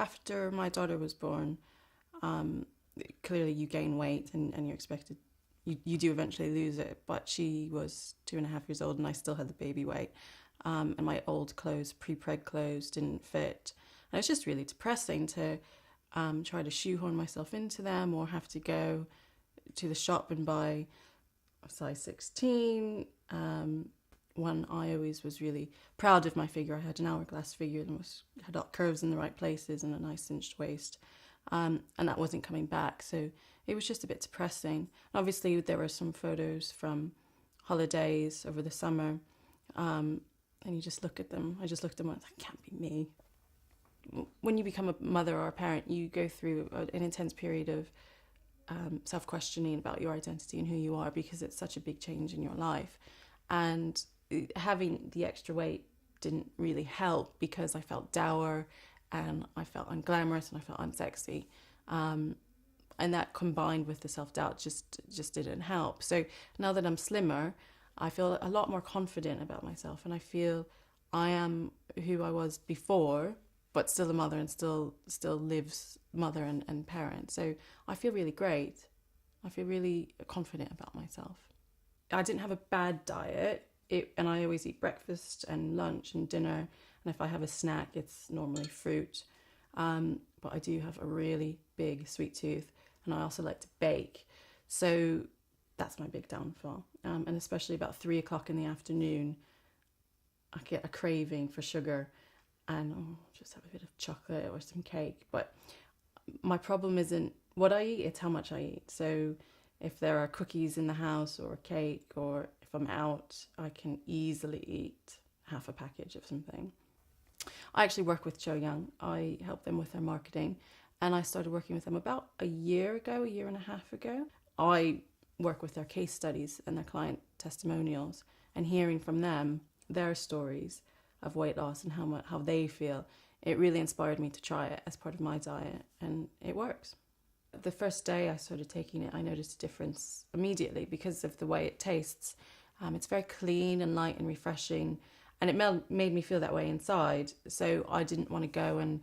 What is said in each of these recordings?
after my daughter was born, clearly you gain weight and you're expected, you do eventually lose it, but she was 2.5 years old and I still had the baby weight. And my old clothes, pre-preg clothes, didn't fit. And it's just really depressing to try to shoehorn myself into them or have to go to the shop and buy a size 16. One, I always was really proud of my figure. I had an hourglass figure and had curves in the right places and a nice cinched waist. And that wasn't coming back. So it was just a bit depressing. And obviously, there were some photos from holidays over the summer. And you just look at them. I just looked at them and I was like, that can't be me. When you become a mother or a parent, you go through an intense period of self-questioning about your identity and who you are, because it's such a big change in your life. And having the extra weight didn't really help, because I felt dour and I felt unglamorous and I felt unsexy. And that combined with the self-doubt just didn't help. So now that I'm slimmer, I feel a lot more confident about myself, and I feel I am who I was before, but still a mother and still lives mother and parent. So I feel really great. I feel really confident about myself. I didn't have a bad diet, and I always eat breakfast and lunch and dinner. And if I have a snack, it's normally fruit. But I do have a really big sweet tooth, and I also like to bake. So that's my big downfall. And especially about 3 o'clock in the afternoon, I get a craving for sugar and just have a bit of chocolate or some cake. But my problem isn't what I eat, it's how much I eat. So if there are cookies in the house or a cake, or if I'm out, I can easily eat half a package of something. I actually work with Cho Young. I help them with their marketing, and I started working with them about a year and a half ago. I work with their case studies and their client testimonials, and hearing from them their stories of weight loss and how they feel, it really inspired me to try it as part of my diet, and it works. The first day I started taking it, I noticed a difference immediately because of the way it tastes. It's very clean and light and refreshing, and it made me feel that way inside. So I didn't want to go and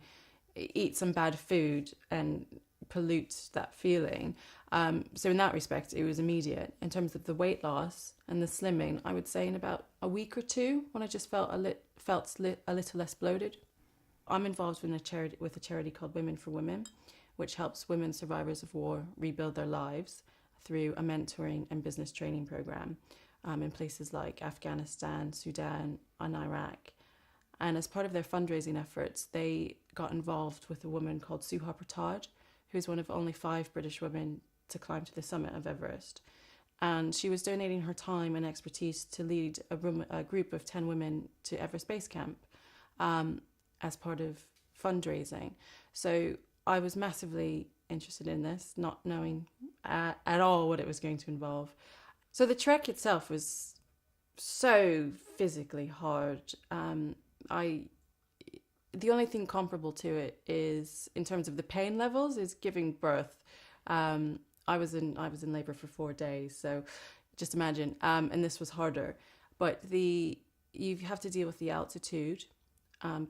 eat some bad food and pollute that feeling. So in that respect, it was immediate. In terms of the weight loss and the slimming, I would say in about a week or two, when I just felt a little less bloated. I'm involved with a charity called Women for Women, which helps women survivors of war rebuild their lives through a mentoring and business training program in places like Afghanistan, Sudan, and Iraq. And as part of their fundraising efforts, they got involved with a woman called Suha Pratard, who's one of only 5 British women to climb to the summit of Everest. And she was donating her time and expertise to lead a group of 10 women to Everest Base Camp as part of fundraising. So I was massively interested in this, not knowing at all what it was going to involve. So the trek itself was so physically hard. The only thing comparable to it is, in terms of the pain levels, is giving birth. I was in labor for 4 days, so just imagine. And this was harder, but you have to deal with the altitude,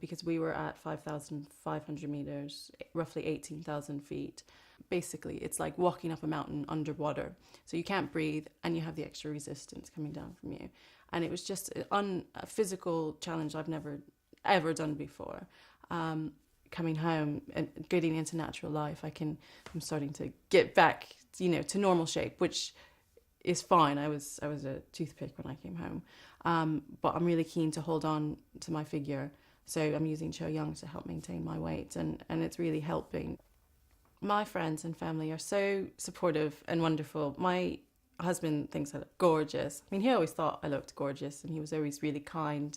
because we were at 5,500 meters, roughly 18,000 feet. Basically, it's like walking up a mountain underwater. So you can't breathe, and you have the extra resistance coming down from you. And it was just a physical challenge I've never ever done before. Coming home and getting into natural life, I'm starting to get back, to normal shape, which is fine. I was a toothpick when I came home, but I'm really keen to hold on to my figure. So I'm using Cho Young to help maintain my weight, and it's really helping. My friends and family are so supportive and wonderful. My husband thinks I look gorgeous. I mean, he always thought I looked gorgeous, and he was always really kind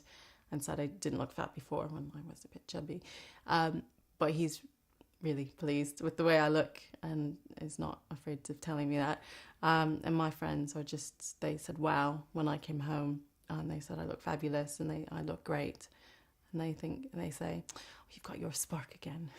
and said I didn't look fat before when I was a bit chubby. But he's really pleased with the way I look and is not afraid of telling me that. And my friends they said, wow, when I came home, and they said I look fabulous and I look great. And they say, oh, you've got your spark again.